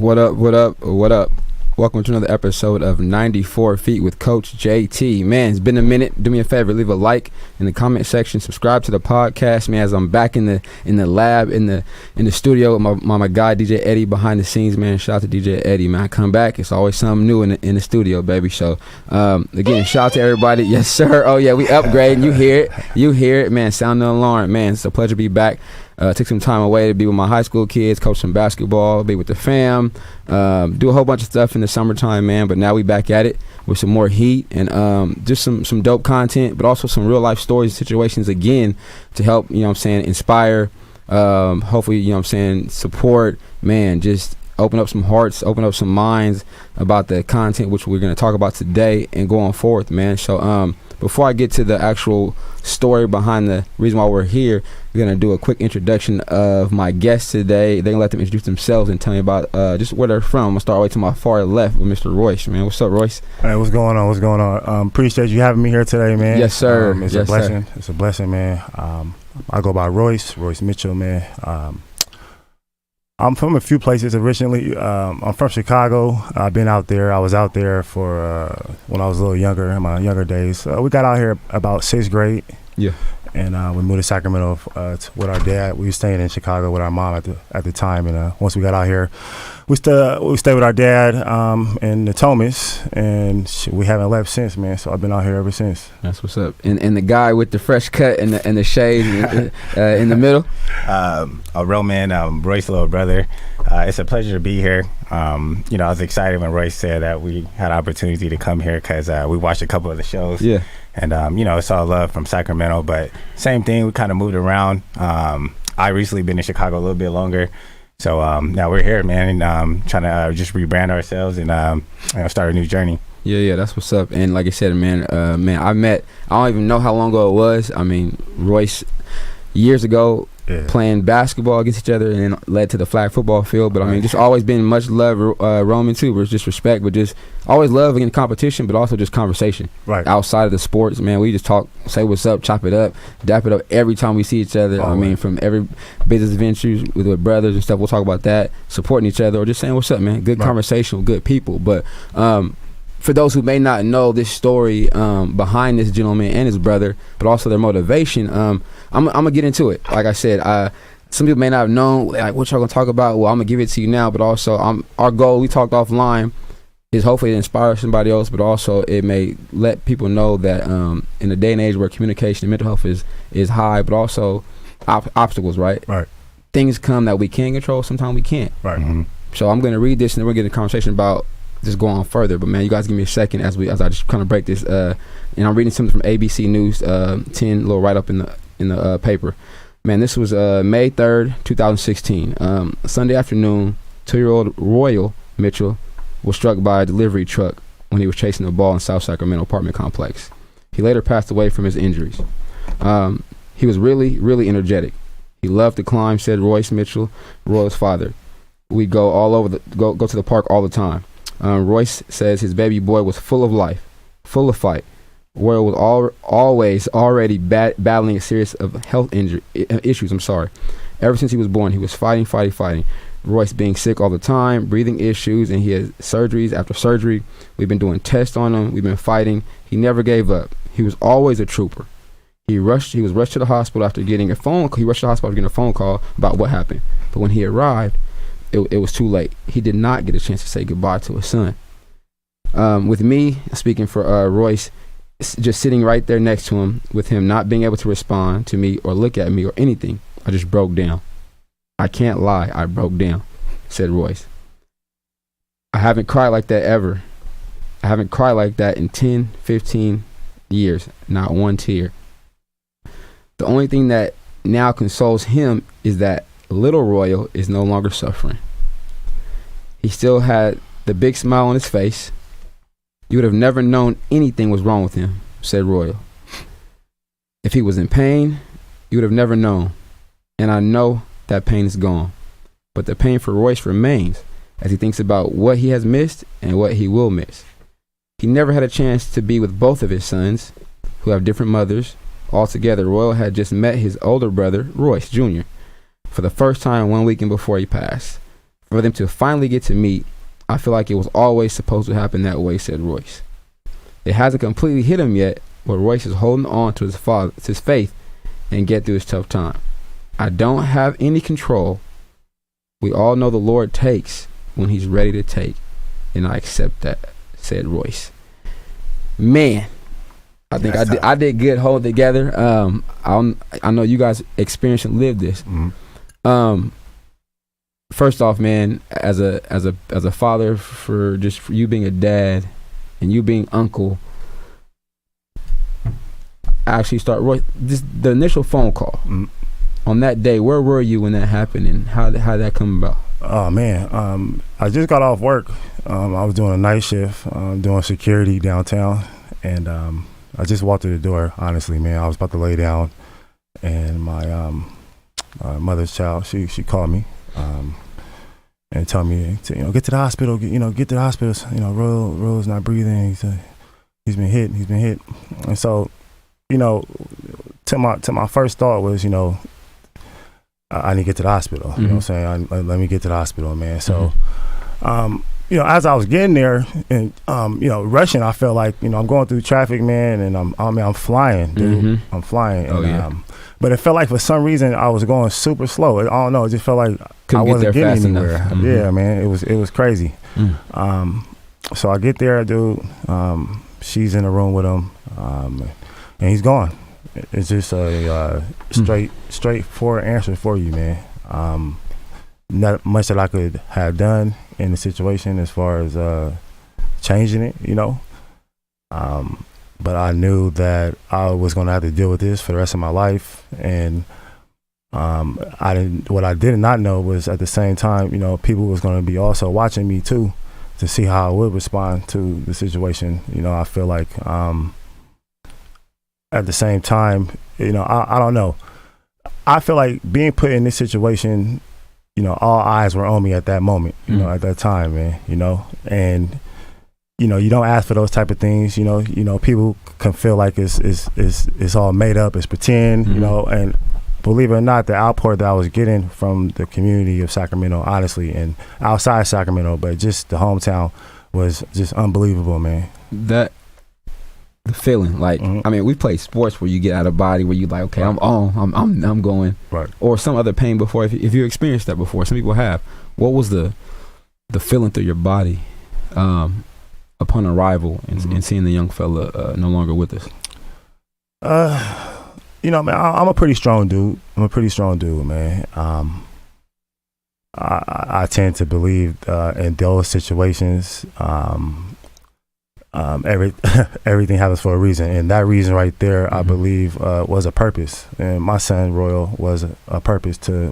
What up, what up, what up? Welcome to another episode of 94 Feet with Coach JT. Man, it's been a minute. Do me a favor, leave a like in the comment section. Subscribe to the podcast, man, as I'm back in the lab, in the studio with my guy, DJ Eddie, behind the scenes, man. Shout out to DJ Eddie, man. I come back, it's always something new in the studio, baby. So, again, shout out to everybody. Yes, sir. Oh, yeah, we upgrading. You hear it, man. Sound the alarm, man. It's a pleasure to be back. Took some time away to be with my high school kids, coach some basketball, be with the fam, do a whole bunch of stuff in the summertime, man. But now we back at it with some more heat and just some dope content, but also some real life stories and situations again to help, inspire, hopefully, support, man, just open up some hearts, open up some minds about the content which we're going to talk about today and going forth, man. So before I get to the actual story behind the reason why we're here, we're going to do a quick introduction of my guests today. They're going to let them introduce themselves and tell me about just where they're from. I'm going to start right to my far left with Mr. Royce, man. What's up, Royce? Hey, what's going on? Appreciate you having me here today, man. Yes, sir. It's a blessing. Sir. It's a blessing, man. I go by Royce Mitchell, man. I'm from a few places originally. I'm from Chicago. I've been out there. I was out there for when I was a little younger, in my younger days. We got out here about 6th grade. Yeah. And we moved to Sacramento with our dad. We were staying in Chicago with our mom at the time. And once we got out here, we stayed with our dad in the Thomas, and we haven't left since, man. So I've been out here ever since. That's what's up. And the guy with the fresh cut and the shades in the middle. A real man, Royce's little brother. It's a pleasure to be here. I was excited when Royce said that we had opportunity to come here because we watched a couple of the shows. Yeah. And, it's all love from Sacramento, but same thing, we kind of moved around. I recently been in Chicago a little bit longer. So now we're here, man, and trying to just rebrand ourselves and start a new journey. Yeah, that's what's up. And like I said, man, I don't even know how long ago it was. I mean, Royce, years ago, playing basketball against each other, and then led to the flag football field. But I mean, just always been much love, Roman too, where it's just respect, but just always love in competition, but also just conversation. Right. Outside of the sports, man, we just talk, say what's up, chop it up, dap it up every time we see each other. I mean, from every business ventures with brothers and stuff, we'll talk about that, supporting each other, or just saying what's up, man. Good conversation with good people. But for those who may not know this story behind this gentleman and his brother, but also their motivation, I'm gonna get into it. Like I said, some people may not have known like what y'all gonna talk about. Well, I'm gonna give it to you now, but also our goal, we talked offline, is hopefully to inspire somebody else, but also it may let people know that in a day and age where communication and mental health is high, but also obstacles, right? Right. Things come that we can control, sometimes we can't. Right. Mm-hmm. So I'm gonna read this and then we're gonna get a conversation about just go on further. But man, you guys give me a second as I just kind of break this. And I'm reading something from ABC News 10, little write up in the paper. Man, this was May 3rd, 2016. Sunday afternoon, 2-year-old Royal Mitchell was struck by a delivery truck when he was chasing a ball in South Sacramento apartment complex. He later passed away from his injuries. He was really, really energetic. He loved to climb, said Royce Mitchell, Royal's father. We go all over go to the park all the time. Royce says his baby boy was full of life, full of fight. Royal was always already battling a series of health issues. Ever since he was born, he was fighting. Royce being sick all the time, breathing issues, and he had surgeries after surgery. We've been doing tests on him. We've been fighting. He never gave up. He was always a trooper. He was rushed to the hospital after getting a phone call. He rushed to the hospital after getting a phone call about what happened. But when he arrived, it was too late. He did not get a chance to say goodbye to his son. With me, speaking for Royce, just sitting right there next to him, with him not being able to respond to me or look at me or anything, I just broke down. I can't lie, I broke down, said Royce. I haven't cried like that ever. I haven't cried like that in 10, 15 years, not one tear. The only thing that now consoles him is that little Royal is no longer suffering. He still had the big smile on his face. You would have never known anything was wrong with him, said Royal. If he was in pain, you would have never known. And I know that pain is gone. But the pain for Royce remains as he thinks about what he has missed and what he will miss. He never had a chance to be with both of his sons, who have different mothers. Altogether, Royal had just met his older brother, Royce Jr., for the first time one weekend before he passed. for them to finally get to meet, I feel like it was always supposed to happen that way, said Royce. It hasn't completely hit him yet, but Royce is holding on to his faith and get through his tough time. I don't have any control. We all know the Lord takes when he's ready to take, and I accept that, said Royce. Man, I think I did good holding together. I know you guys experienced and lived this. Mm-hmm. First off, man, as a father, for you being a dad and you being uncle, I actually start Royce, the initial phone call. Mm-hmm. On that day, where were you when that happened, and how did that come about? Oh man, I just got off work. I was doing a night shift, doing security downtown, and I just walked through the door. Honestly, man, I was about to lay down, and my mother's child, she called me, and told me to get to the hospital. Get to the hospital. Roy's not breathing. He's been hit. And so, to my first thought was, I need to get to the hospital. Mm-hmm. You know what I'm saying? Let me get to the hospital, man. So, as I was getting there and, rushing, I felt like, I'm going through traffic, man, and I'm flying, dude. Mm-hmm. I'm flying. Oh, and, yeah. But it felt like for some reason I was going super slow. I don't know. It just felt like I wasn't getting anywhere. Mm-hmm. Yeah, man. It was crazy. Mm. So I get there, dude. She's in the room with him, and he's gone. It's just a straightforward answer for you, man. Not much that I could have done in the situation as far as changing it, but I knew that I was going to have to deal with this for the rest of my life. And what I did not know was at the same time, people was going to be also watching me too, to see how I would respond to the situation. I feel like at the same time, I don't know. I feel like being put in this situation, all eyes were on me at that moment, at that time, man, and, you don't ask for those type of things, people can feel like it's all made up, it's pretend, and believe it or not, the outpour that I was getting from the community of Sacramento, honestly, and outside Sacramento, but just the hometown was just unbelievable, man. The feeling, like, I mean, we play sports where you get out of body, where you like, okay, right. I'm going, right. Or some other pain before. If you experienced that before, some people have. What was the feeling through your body upon arrival and seeing the young fella no longer with us? Man, I'm a pretty strong dude. Man. I tend to believe in those situations. Everything happens for a reason, and that reason right there, I believe, was a purpose. And my son Royal was a purpose to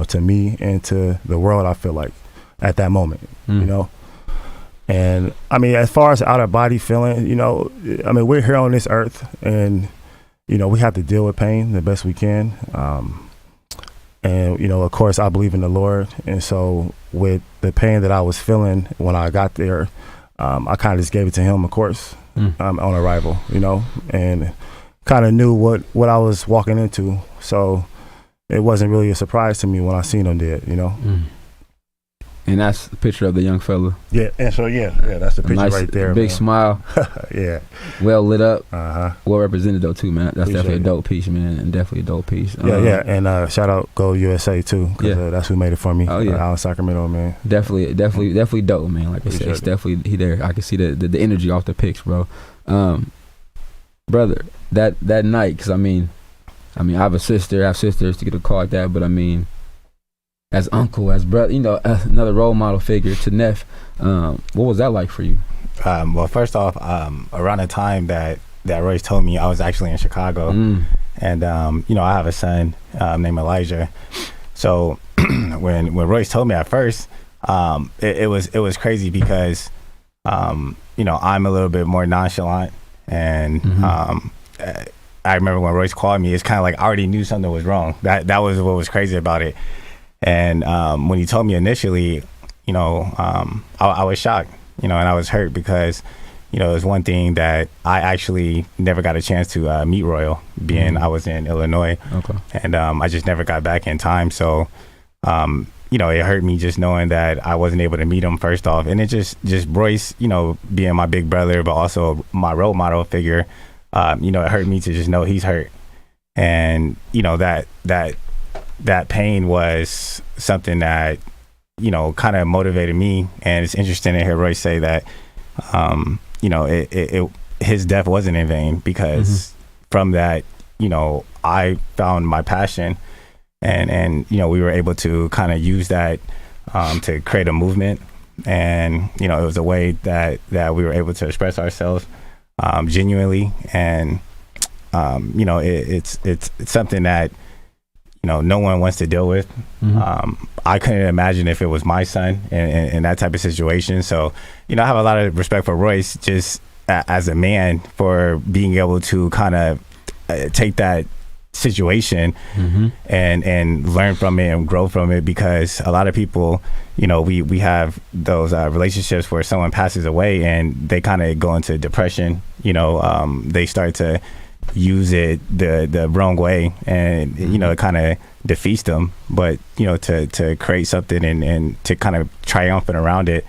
to me and to the world. I feel like at that moment, and I mean, as far as out of body feeling, I mean, we're here on this earth, and we have to deal with pain the best we can. And of course, I believe in the Lord, and so with the pain that I was feeling when I got there. I kind of just gave it to him, of course, on arrival, and kind of knew what I was walking into. So it wasn't really a surprise to me when I seen him dead, And that's the picture of the young fella. Yeah, and so that's the picture nice, right there. Big man. Smile. Yeah. Well lit up. Well represented though too, man. That's definitely a dope piece, man, and definitely a dope piece. Yeah. And shout out Go USA too, because that's who made it for me. Oh yeah, out in Sacramento, man. Definitely dope, man. Like I said, it's definitely he there. I can see the energy off the pics, bro. Brother, that night, because I mean, I have a sister. I have sisters to get a call like that, but I mean. As uncle, as brother, another role model figure to Neff. What was that like for you? Well, first off, around the time that Royce told me, I was actually in Chicago, and I have a son named Elijah. So when Royce told me at first, it was crazy because I'm a little bit more nonchalant, and I remember when Royce called me, it's kind of like I already knew something was wrong. That was what was crazy about it. And when he told me initially, I was shocked, and I was hurt because, it was one thing that I actually never got a chance to meet Royal, being I was in Illinois. Okay. And I just never got back in time. So, it hurt me just knowing that I wasn't able to meet him first off. And it just Royce, being my big brother, but also my role model figure, it hurt me to just know he's hurt. And, that pain was something that, kind of motivated me. And it's interesting to hear Royce say that, his death wasn't in vain, because from that, I found my passion. And we were able to kind of use that to create a movement. And, it was a way that we were able to express ourselves genuinely. And, it's something that, no one wants to deal with. I couldn't imagine if it was my son in that type of situation. So, I have a lot of respect for Royce just as a man for being able to kind of take that situation and learn from it and grow from it, because a lot of people, we have those relationships where someone passes away and they kind of go into depression. They start to use it the wrong way, and it kind of defeats them. But to create something and to kind of triumphant around it,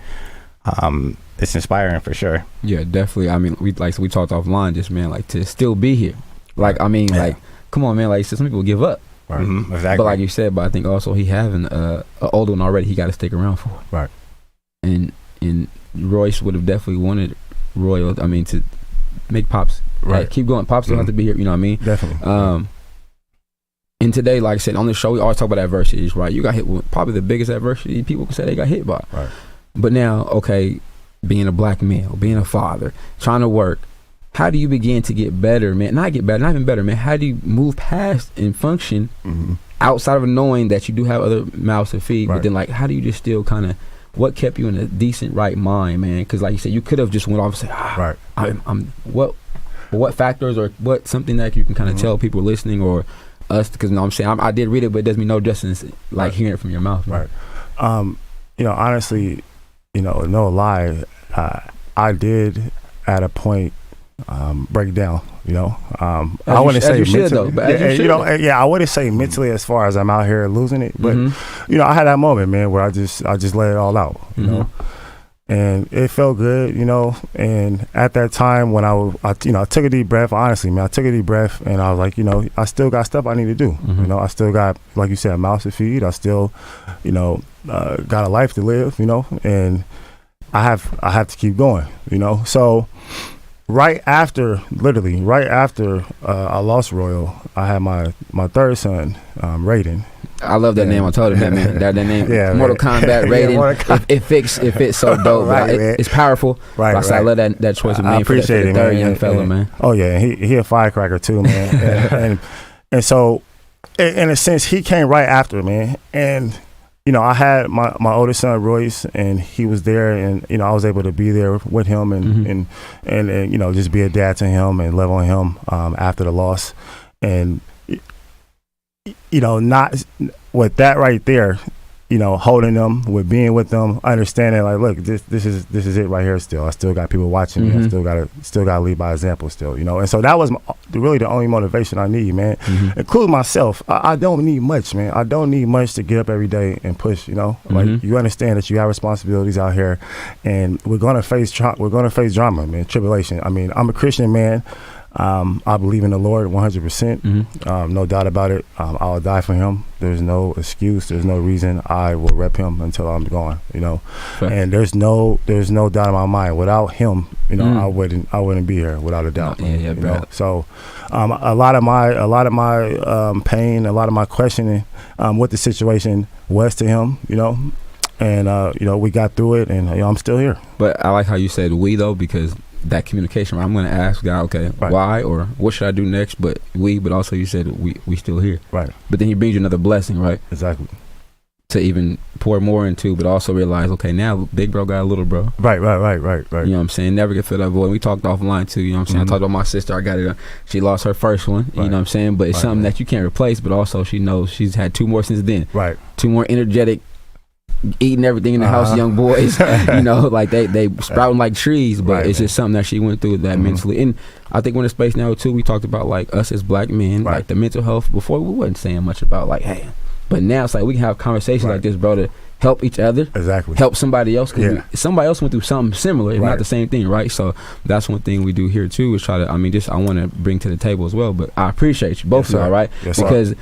it's inspiring for sure. Yeah, definitely. I mean, we talked offline, just man, like to still be here. Like, I mean, like, come on, man. Like, some people give up. Right. Exactly. But like you said, but I think also he having an older one already, he got to stick around for. Right. And Royce would have definitely wanted Royal, I mean, to make Pops. Right. Like, keep going. Pops don't have to be here. You know what I mean? Definitely. And today, like I said, on the show, we always talk about adversities, right? You got hit with probably the biggest adversity people can say they got hit by. Right. But now, okay, being a black male, being a father, trying to work, how do you begin to get better, man? Not get better, not even better, man. How do you move past and function outside of knowing that you do have other mouths to feed? Right. But then, like, how do you just still kind of, what kept you in a decent right mind, man? Because, like you said, you could have just went off and said, right. What factors or what something that you can kind of tell people listening or us? Because I'm saying I did read it, but it does me no justice like hearing it from your mouth. Man. Right. Honestly, no lie, I did at a point break down. I wouldn't say mentally. I wouldn't say mentally as far as I'm out here losing it, but I had that moment, man, where I just let it all out. And it felt good, and at that time when I took a deep breath, honestly, man, I took a deep breath and I was like, I still got stuff I need to do. I still got, like you said, a mouth to feed. I still, got a life to live, and I have to keep going, So literally right after I lost Royal, I had my third son, Raiden. I love that name. I told him that, man. That name, Mortal Kombat Raiden. It fits so dope. Right, it's powerful. Right. I love that choice of name. I appreciate it, third young fella, man. Oh yeah, he a firecracker too, man. and so, in a sense, he came right after, man. And I had my oldest son Royce, and he was there, and I was able to be there with him, and just be a dad to him and love on him after the loss, and not with that right there, holding them, with being with them, understanding like, look, this is it right here. Still, I still got people watching me. I still gotta lead by example. Still, and so that was really the only motivation I need, man. Including myself. I don't need much, man. I don't need much to get up every day and push. Like you understand that you have responsibilities out here, and we're gonna face drama, man, tribulation. I mean, I'm a Christian man. I believe in the Lord 100%. No doubt about it. I'll die for him. There's no excuse. There's no reason. I will rep him until I'm gone. And there's no doubt in my mind. Without him, I wouldn't be here without a doubt. Bro. So, a lot of my pain, a lot of my questioning, what the situation was to him, and we got through it, and I'm still here. But I like how you said we though, because that communication, right? I'm going to ask God, okay, why or what should I do next? But also you said we still here. Right. But then he brings you another blessing, right? Exactly. To even pour more into, but also realize, okay, now big bro got a little bro. Right. You know what I'm saying? Never get filled that void. We talked offline too, you know what I'm saying? I talked about my sister. I got it. She lost her first one, you know what I'm saying? But it's something that you can't replace, but also she knows she's had two more since then. Right. Two more energetic, eating everything in the house, young boys, like they sprouting like trees, but it's just something that she went through that mentally. And I think we're in a space now too, we talked about like us as black men, like the mental health. Before we wasn't saying much about like, hey, But now it's like we can have conversations like this, bro, to help each other, help somebody else, because somebody else went through something similar, if not the same thing, right? So that's one thing we do here too, is try to, I mean, just I want to bring to the table as well. But I appreciate you both of y'all, right? Because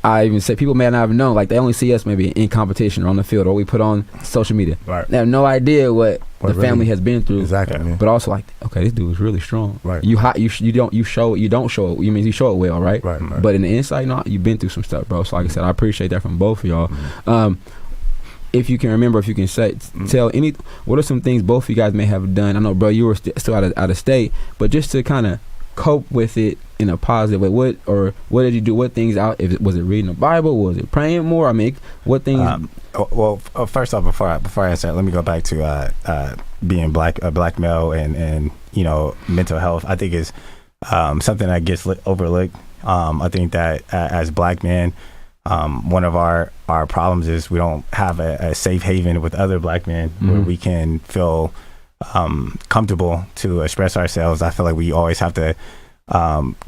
I even say people may not have known, like they only see us maybe in competition or on the field, or we put on social media. They have no idea what the family has been through. But also like, okay, this dude is really strong. You don't show it. You mean you show it well, right? But in the inside, no, you've been through some stuff, bro. So like I said, I appreciate that from both of y'all. If you can remember, if you can say, tell what are some things both of you guys may have done? I know, bro, you were still out of state, but just to kind of cope with it in a positive way. What did you do? What things out? Was it reading the Bible? Was it praying more? I mean, what things? First off, before I answer, let me go back to being a black male and mental health. I think is something that gets overlooked. I think that as black men, one of our problems is we don't have a safe haven with other black men where we can feel comfortable to express ourselves. I feel like we always have to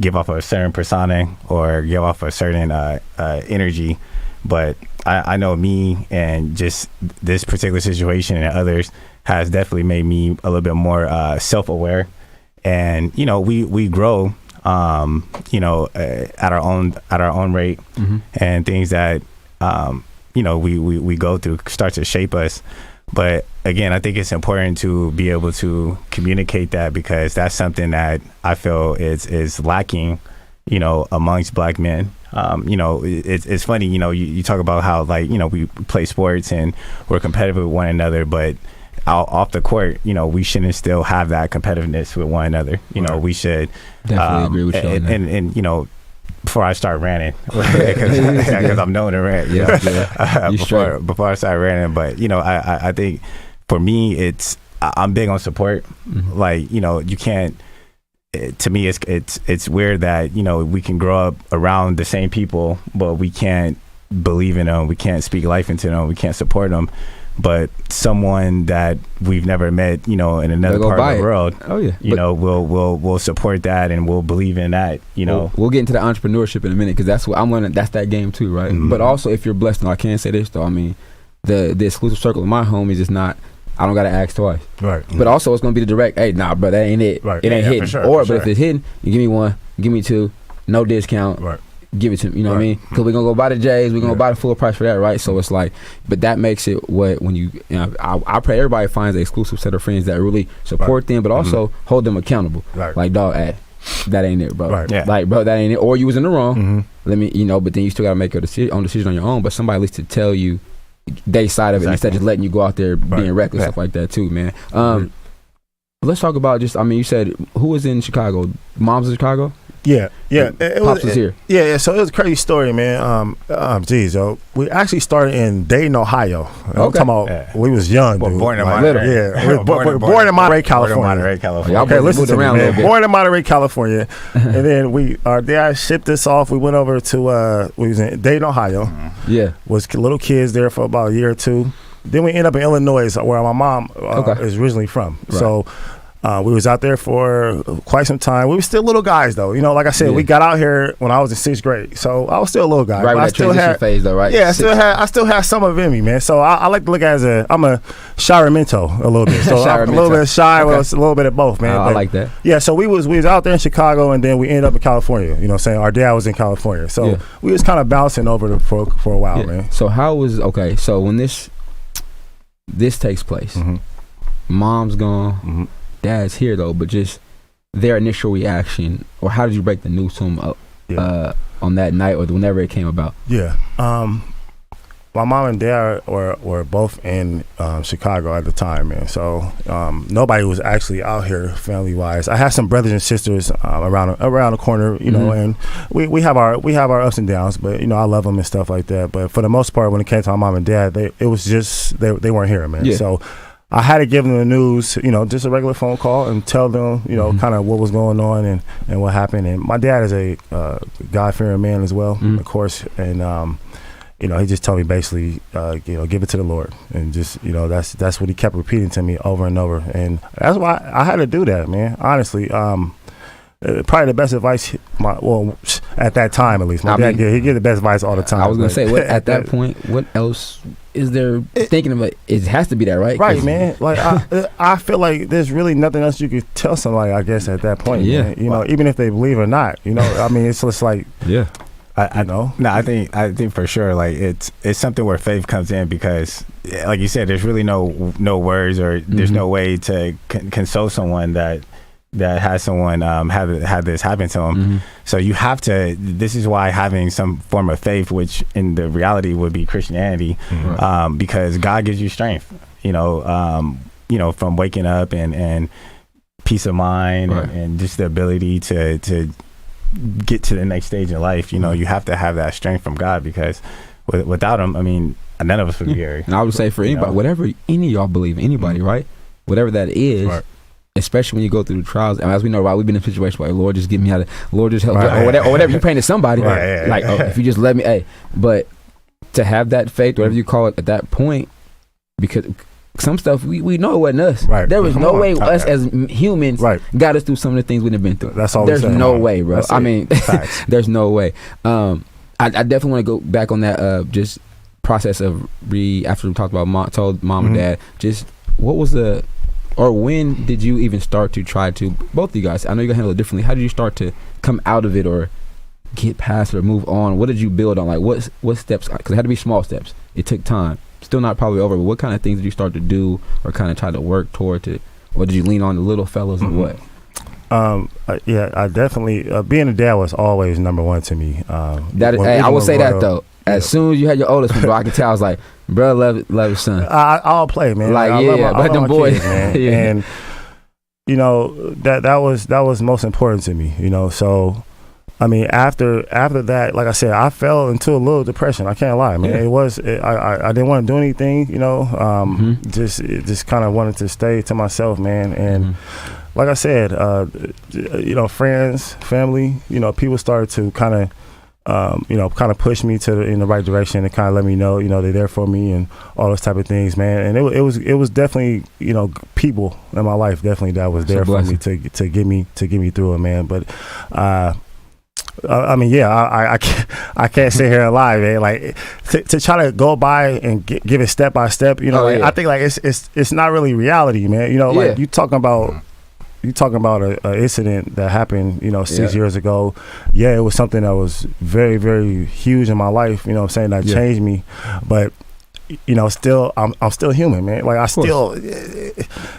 give off a certain persona or give off a certain energy. But I know me, and just this particular situation and others has definitely made me a little bit more self-aware. And we grow at our own rate, and things that we go through start to shape us. But again, I think it's important to be able to communicate that, because that's something that I feel is lacking, amongst black men. It's funny, you talk about how we play sports and we're competitive with one another, but off the court, we shouldn't still have that competitiveness with one another. We should definitely agree with you. And before I start ranting, because I'm known to rant. Before I start ranting, but I think for me, I'm big on support. Like you can't. To me, it's weird that we can grow up around the same people, but we can't believe in them. We can't speak life into them. We can't support them. But someone that we've never met, in another part of the world, we'll support that, and we'll believe in that. We'll get into the entrepreneurship in a minute, because that's what I'm learning. That's that game too, right? But also, if you're blessed, and I can say this though, I mean, the exclusive circle of my homies is not. I don't gotta ask twice, right? But also, it's gonna be the direct. Hey, nah, bro, that ain't it. Right. It ain't hitting. But if it's hitting, you give me one, give me two, no discount. Right. Give it to me, you know what I mean? Because we're gonna go buy the J's, we're gonna buy the full price for that, right? So it's like, but that makes it I pray everybody finds an exclusive set of friends that really support them, but also hold them accountable. Like, dog, hey, that ain't it, bro. Like, bro, that ain't it. Or you was in the wrong. Let me, but then you still gotta make your decision on your own. But somebody at least to tell you their side of it instead of just letting you go out there being reckless, stuff like that too, man. Let's talk about you said who was in Chicago? Mom's in Chicago? Yeah. Pops was here. Yeah. So it was a crazy story, man. We actually started in Dayton, Ohio. I'm talking about we was young, dude. Born in Monterey. Yeah, born in Monterey, California. Okay, listen to me, man. Born in Monterey, California, and then our dad shipped us off. We went over to we was in Dayton, Ohio. Yeah, was little kids there for about a year or two. Then we ended up in Illinois, where my mom is originally from. Right. So. We was out there for quite some time. We were still little guys, though. Like I said, we got out here when I was in 6th grade, so I was still a little guy. Right, with that transition phase, though, right? Yeah, I still had some of it in me, man. So I like to look at it I'm a Shiremento a little bit. So I'm a little bit shy, a little bit of both, man. I like that. Yeah, so we was out there in Chicago, and then we ended up in California. You know what I'm saying? Our dad was in California, so we was kind of bouncing over for a while, man. So so when this takes place, mom's gone. Dad's here though, but just their initial reaction, or how did you break the news to them on that night or whenever it came about? Yeah, my mom and dad were both in Chicago at the time, man. So nobody was actually out here family wise. I had some brothers and sisters around the corner, and we have our ups and downs, but I love them and stuff like that. But for the most part, when it came to my mom and dad, it was just they weren't here, man. Yeah. So I had to give them the news, just a regular phone call and tell them, kind of what was going on and what happened. And my dad is a God-fearing man as well, of course. And, he just told me basically, give it to the Lord. And just, that's what he kept repeating to me over and over. And that's why I had to do that, man. Honestly, probably the best advice. At that time at least, my dad he gave the best advice all the time. I was gonna say, at that point, what else is there thinking about? It has to be that, right? Right, man. Like I feel like there's really nothing else you could tell somebody. I guess at that point, man. You know, even if they believe or not. You know, I mean, it's just like I know. No, I think for sure, like it's something where faith comes in because, like you said, there's really no words or there's no way to console someone that has someone had this happen to them. So you have to. This is why having some form of faith, which in the reality would be Christianity, because God gives you strength. You know, from waking up and peace of mind and just the ability to get to the next stage in life. You know, you have to have that strength from God because without him, I mean, none of us would be here. And I would say for anybody, whatever any of y'all believe, anybody, right? Whatever that is, especially when you go through the trials, and as we know, right, we've been in a situation where Lord just get me out of, Lord just help, or whatever you painted somebody, like if you just let me, but to have that faith, whatever you call it, at that point, because some stuff we know it wasn't us. There was no way us as humans got us through some of the things we've been through. That's all. There's no way, bro. I mean, there's no way. I definitely want to go back on that just process of after we talked about told mom and dad, just what was when did you even start to try to, both of you guys, I know you handle it differently, how did you start to come out of it or get past it or move on? What did you build on? Like what steps, because it had to be small steps, it took time, still not probably over, but what kind of things did you start to do or kind of try to work toward it, or did you lean on the little fellas or what? I definitely being a dad was always number one to me. I will say that though. As soon as you had your oldest one, bro, I could tell. I was like, bro, love his son. I'll play, man. Like, I love them boys, kids, man. And you know that was most important to me. You know, so I mean, after that, like I said, I fell into a little depression. I can't lie, man. I didn't want to do anything. You know, just kind of wanted to stay to myself, man. And like I said, you know, friends, family, you know, people started to kind of. Kind of push me in the right direction and kind of let me know, you know, they're there for me and all those type of things, man. And it was definitely, you know, people in my life definitely that was there for me to get me through it, man. But I mean, I can't sit here and lie, man. Like to try to go by and give it step by step, you know. I think like it's not really reality, man. You know, like you talking about an incident that happened, you know, 6 years ago. It was something that was very, very huge in my life, you know what I'm saying, that changed me. But, you know, still, I'm still human, man. Like, I still...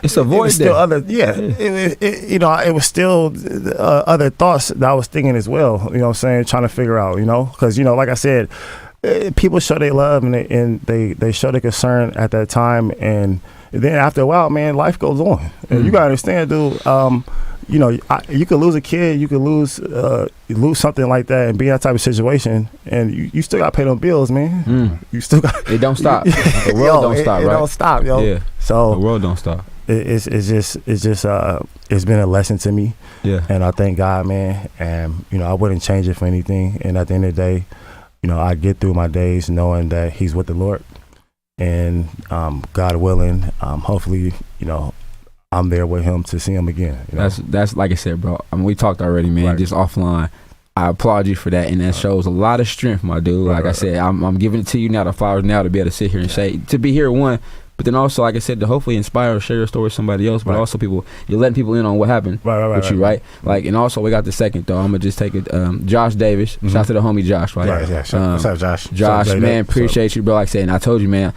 It's a void still other... you know, it was still other thoughts that I was thinking as well, you know what I'm saying, trying to figure out, you know? Because, you know, like I said, people show their love and they show their concern at that time, and then after a while, man, life goes on, and you gotta understand, dude. You know, you could lose a kid, you could lose something like that, and be in that type of situation, and you still gotta pay them bills, man. You still got. It don't stop. The world don't stop, right? It don't stop, yo. Yeah. So the world don't stop. It's just it's been a lesson to me. Yeah. And I thank God, man. And you know, I wouldn't change it for anything. And at the end of the day, you know, I get through my days knowing that He's with the Lord. And God willing, hopefully, you know, I'm there with Him to see Him again. You know? That's like I said, bro. I mean, we talked already, man. Just offline. I applaud you for that, and that shows a lot of strength, my dude. Like I said, I'm giving it to you now, the flowers now, to be able to sit here and say, to be here, one, but then also, like I said, to hopefully inspire or share your story with somebody else, but also you're letting people in on what happened with you, right? Like, and also we got the second though. I'm gonna just take it. Josh Davis, shout out to the homie Josh, right? Yeah. What's up, Josh? Josh, man, appreciate you, bro. Like I said, and I told you, man.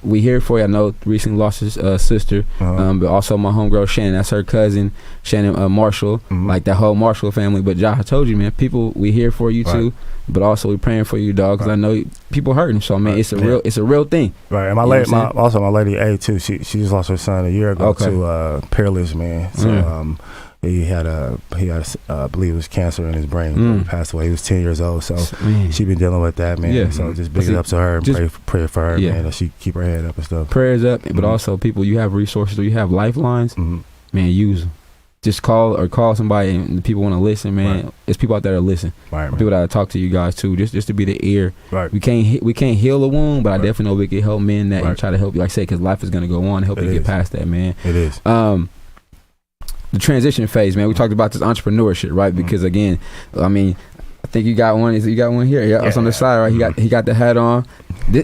We here for you. I know recently lost his sister, but also my homegirl Shannon. That's her cousin, Shannon Marshall, like that whole Marshall family. But Josh, I told you, man, people, we here for you too. But also we praying for you, dog, because I know people hurting. So I mean, it's a real thing. Right. And my lady A too. She just lost her son a year ago to Peerless, man. So he had I believe it was cancer in his brain. He passed away. He was 10 years old. So she been dealing with that, man. Yeah. So just big it up to her and pray for her, man. That she keep her head up and stuff. Prayers up, but also people, you have resources or you have lifelines, man, use them. Just call somebody, and the people want to listen, man. It's people out there that listen. People that talk to you guys too, just to be the ear. We can't heal the wound, but I definitely know we can help men that and try to help you, like I say, because life is gonna go on. Help you get past that, man. It is. the transition phase, man. We talked about this entrepreneurship, right? Because again, I mean, I think you got one. You got one here. Yeah, it's on the side, right? He got the hat on.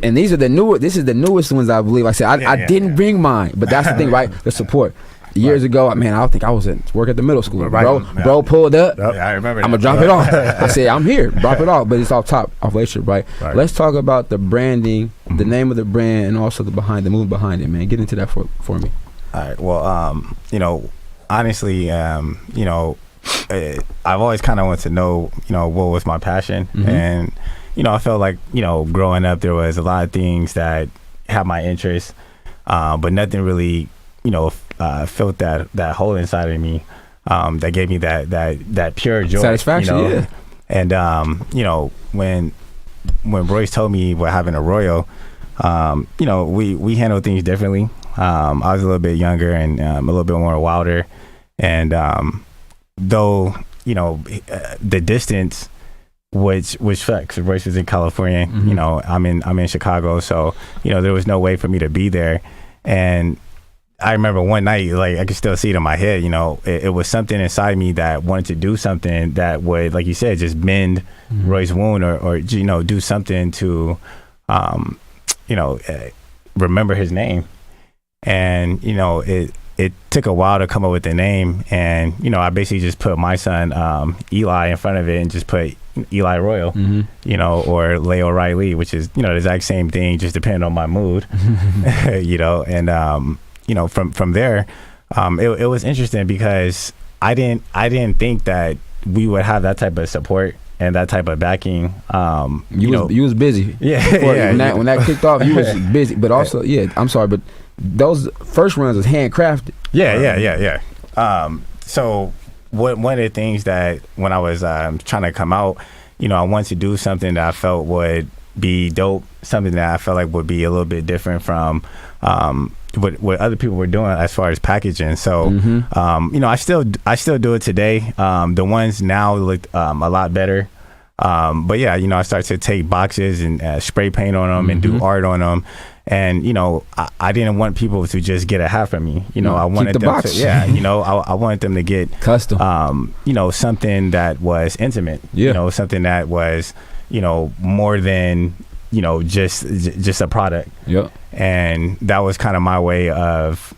And these are the newer. This is the newest ones, I believe. I said I didn't bring mine, but that's the thing, right? The support. Years ago, man, I think I was at work at the middle school. Bro pulled up. Yeah, I remember that. I'm gonna drop it off. I said, I'm here. Drop it off. But it's off relationship, right? Let's talk about the branding, the name of the brand, and also the movement behind it, man. Get into that for me. All right. Well, you know, honestly, you know, I've always kind of wanted to know, you know, what was my passion, and you know, I felt like, you know, growing up there was a lot of things that had my interest, but nothing really, you know, felt that hole inside of me that gave me that pure joy, satisfaction, you know? And you know, when Royce told me what having a Royal, you know, we handle things differently. I was a little bit younger and a little bit more wilder, and though, you know, the distance which flex. Royce was in California, you know, I'm in Chicago, so you know there was no way for me to be there. And I remember one night, like I can still see it in my head, you know, it was something inside me that wanted to do something that would, like you said, just mend Roy's wound, or you know, do something to you know, remember his name. And you know, it took a while to come up with the name, and you know, I basically just put my son Eli in front of it and just put Eli Royal, you know, or Leo Riley, which is, you know, the exact same thing, just depending on my mood, you know. And you know, from there, it was interesting because I didn't think that we would have that type of support and that type of backing. You was busy. Yeah. When that kicked off, you was busy, but also, I'm sorry, but those first runs was handcrafted. Yeah. So one of the things that when I was trying to come out, you know, I wanted to do something that I felt would be dope, something that I felt like would be a little bit different from what other people were doing as far as packaging. So you know, I still do it today. The ones now look a lot better. But yeah, you know, I started to take boxes and spray paint on them and do art on them. And, you know, I didn't want people to just get a hat from me. You know, I wanted them to, you know, I wanted them to get custom, you know, something that was intimate, you know, something that was, you know, more than, you know, just a product. And that was kind of my way of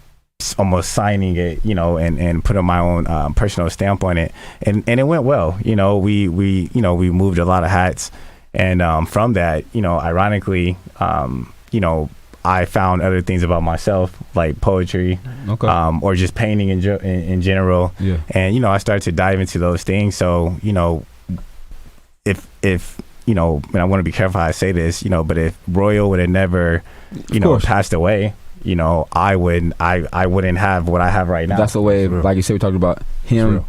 almost signing it, you know, and putting my own personal stamp on it. And it went well. You know, we you know, we moved a lot of hats. And from that, you know, ironically, you know, I found other things about myself, like poetry, or just painting in general. And, you know, I started to dive into those things. So, you know, if you know, and I want to be careful how I say this, you know, but if Royal would have never, you know, passed away, you know, I wouldn't have what I have right now. That's the way, like you said, we talked about him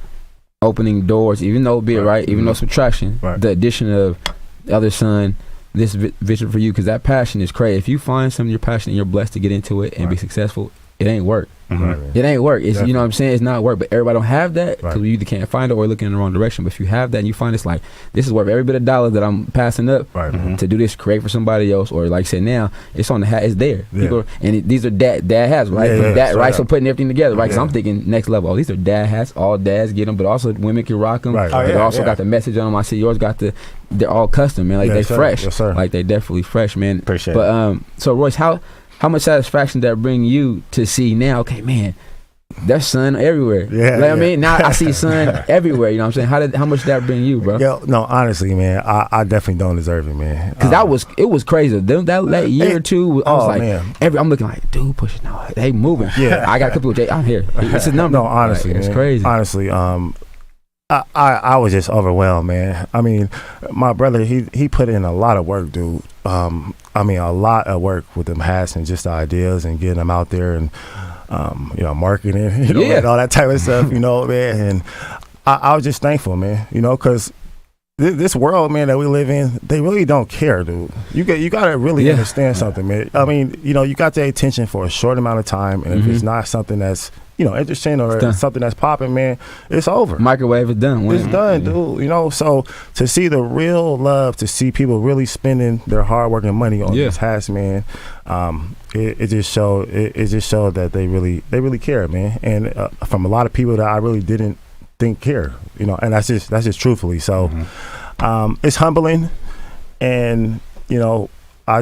opening doors, even though even though subtraction, the addition of the other son, this vision for you, because that passion is crazy. If you find something you're passionate and you're blessed to get into it and be successful, it ain't work. It ain't work. It's, you know what I'm saying? It's not work, but everybody don't have that because we either can't find it or looking in the wrong direction. But if you have that and you find it's like, this is worth every bit of dollar that I'm passing up to do this, create for somebody else, or like I said, now it's on the hat, it's there. People these are dad hats, right? So putting everything together, right? Because I'm thinking next level. Oh, these are dad hats. All dads get them, but also women can rock them. They also got the message on them. I see yours got they're all custom, man. Like they fresh. Yes, sir. Like they definitely fresh, man. Appreciate it. But so Royce, how much satisfaction did that bring you to see now? Okay, man, that's sun everywhere. I mean, now I see sun everywhere. You know what I'm saying? How much did that bring you, bro? Yo, no, honestly, man, I definitely don't deserve it, man. Because it was crazy. That year or two, I was like, man. I'm looking like, dude, push it now. They moving. I got a couple of I'm here. It's his number. No, honestly, like, it's crazy. Honestly, I was just overwhelmed, man. I mean, my brother, he put in a lot of work, dude. I mean, a lot of work with them hats and just the ideas and getting them out there and, you know, marketing, you know, and all that type of stuff, you know, man. And I was just thankful, man, you know, because this world, man, that we live in, they really don't care, dude. You got to really understand something, man. I mean, you know, you got their attention for a short amount of time, and if it's not something that's interesting or something that's popping, man, it's over. Microwave is done. It's done, dude. So to see the real love, to see people really spending their hard work and money on these hats, man, it just showed that they really care, man. And from a lot of people that I really didn't think care, and that's just truthfully. So it's humbling, and I'm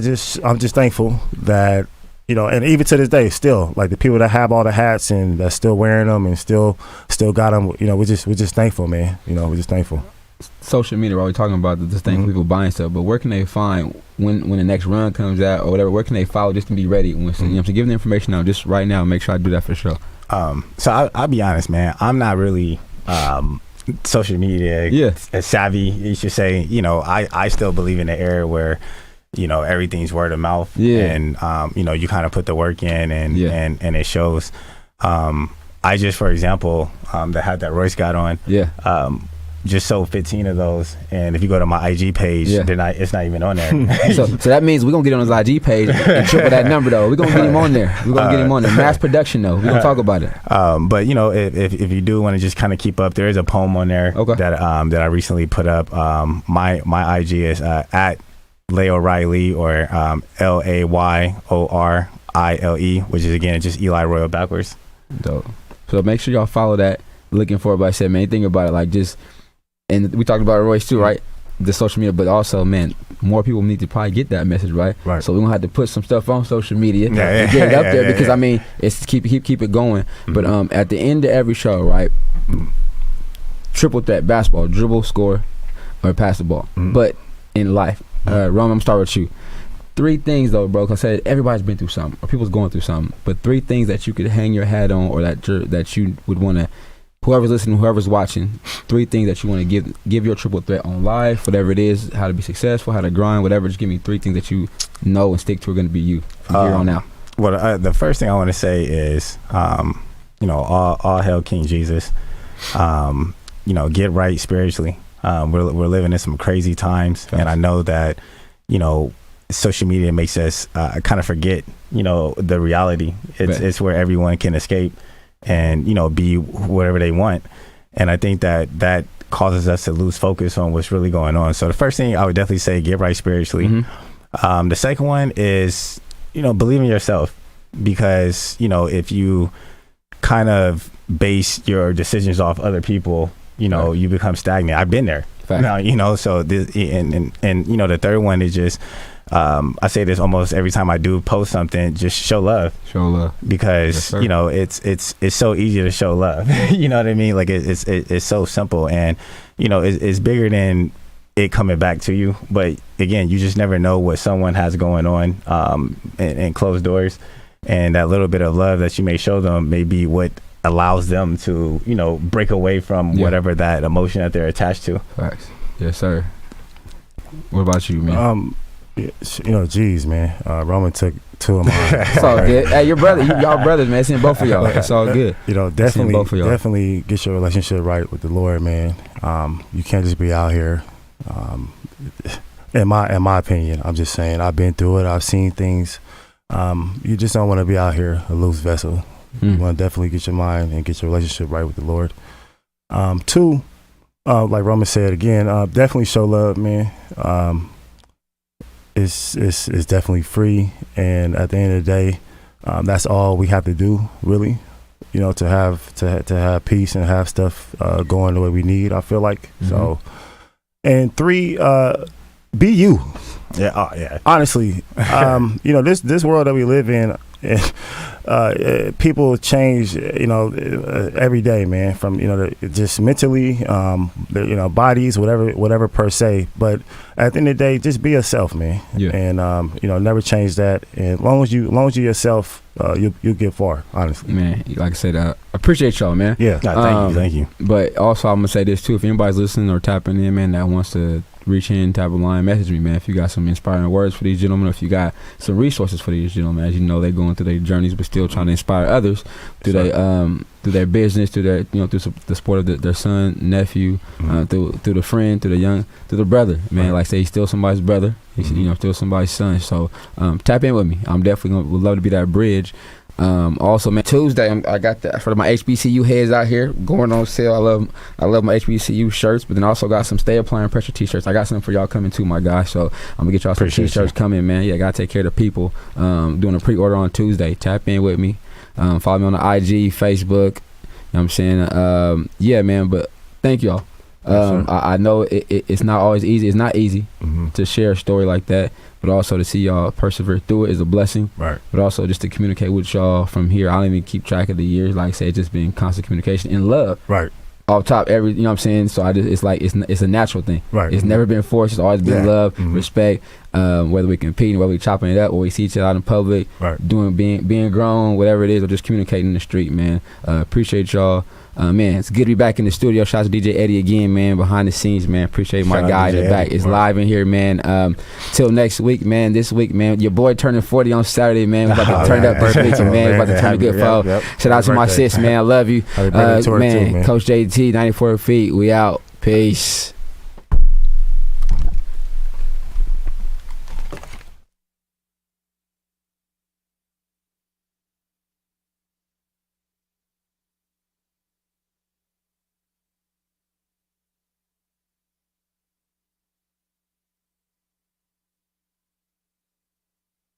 just thankful that and even to this day, still, like the people that have all the hats and that's still wearing them and still got them, we're just thankful, man. We're just thankful. Social media, we're talking about this thing, people buying stuff, but where can they find when the next run comes out or whatever? Where can they follow just to be ready? When to give them the information now, just right now. Make sure I do that for sure. So I'll be honest, man. I'm not really social media savvy, you should say. I still believe in the era where everything's word of mouth, and you kind of put the work in, and it shows. I just, for example, the hat that Royce got on, just sold 15 of those, and if you go to my IG page, it's not even on there. so that means we're gonna get on his IG page and triple that number, though. We're gonna get him on there. We're gonna get him on there. Mass production, though. We're gonna talk about it. But if you do want to just kind of keep up, there is a poem on there that I recently put up. My IG is at Leo Riley, or LAYORILE, which is again just Eli Royal backwards. Dope. So make sure y'all follow that. Looking for it, but I said, man, anything about it, like just, and we talked about Royce too, right? The social media, but also, man, more people need to probably get that message, right? So we're gonna have to put some stuff on social media and get it up there because I mean, it's keep it going. But at the end of every show, right? Triple threat basketball, dribble, score, or pass the ball. But in life, Roman, I'm gonna start with you. 3 things though, bro, because I said everybody's been through something, or people's going through something. But 3 things that you could hang your hat on, or that you would want to, whoever's listening, whoever's watching, 3 things that you want to give your triple threat on life, whatever it is, how to be successful, how to grind, whatever. Just give me 3 things that you know and stick to are going to be you from here on out. Well, the first thing I want to say is, all hail King Jesus. Get right spiritually. We're living in some crazy times, and I know that, social media makes us kind of forget, the reality. It's where everyone can escape and be whatever they want, and I think that causes us to lose focus on what's really going on. So the first thing I would definitely say, get right spiritually. The second one is believe in yourself, because if you kind of base your decisions off other people, you become stagnant. I've been there now, so this, and the third one is just I say this almost every time I do post something, just show love, because it's so easy to show love. You know what I mean? Like it's so simple, and it's bigger than it coming back to you. But again, you just never know what someone has going on in closed doors, and that little bit of love that you may show them may be what allows them to break away from whatever that emotion that they're attached to. Facts. Yes, sir. What about you, man? Geez, man. Roman took 2 of mine. It's all good. Hey, your brother, y'all brothers, man. Seeing both of y'all. It's all good. Definitely get your relationship right with the Lord, man. You can't just be out here. In my opinion, I'm just saying, I've been through it. I've seen things. You just don't want to be out here a loose vessel. You want to definitely get your mind and get your relationship right with the Lord. 2, like Roman said again, definitely show love, man. It's definitely free, and at the end of the day, that's all we have to do, really. To have peace and have stuff going the way we need. I feel like so. And 3, be you. Honestly, this world that we live in, people change, every day, man. From just mentally, bodies, whatever per se. But at the end of the day, just be yourself, man. And never change that. And as long as you yourself, you'll get far. Honestly, man. Like I said, I appreciate y'all, man. Thank you. But also, I'm gonna say this too: if anybody's listening or tapping in, man, that wants to reach in, tap a line, message me, man. If you got some inspiring words for these gentlemen, or if you got some resources for these gentlemen, as you know, they're going through their journeys, but still trying to inspire others through their business, through their through the support of their son, nephew, through the friend, through the brother, man. Like I say, he's still somebody's brother. He's still somebody's son. So tap in with me. I'm definitely would love to be that bridge. Also, man, Tuesday I got that for my HBCU heads out here going on sale. I love my HBCU shirts, but then also got some Stay Applying Pressure t-shirts. I got some for y'all coming too, my guys. So I'm gonna get y'all some t-shirts coming, man. Yeah, gotta take care of the people. Doing a pre-order on Tuesday. Tap in with me. Follow me on the IG, Facebook. You know what I'm saying? Yeah, man. But thank y'all. I know it's not always easy. It's not easy to share a story like that, but also to see y'all persevere through it is a blessing. Right. But also just to communicate with y'all from here. I don't even keep track of the years. Like I said, just being constant communication and love. Right. Off top, you know what I'm saying? So it's like it's a natural thing. Right. It's never been forced. It's always been love, respect. Whether we competing, whether we chopping it up, or we see each other out in public, being grown, whatever it is, or just communicating in the street, man. Appreciate y'all. Man, it's good to be back in the studio. Shout out to DJ Eddie again, man, behind the scenes, man. Appreciate my guy in the back. It's live in here, man. Till next week, man. This week, man, your boy turning 40 on Saturday, man. We're about to turn up birthday, man. We're about to turn a good fall. Shout out to my sis, man. I love you. Man, Coach JT, 94 feet. We out. Peace.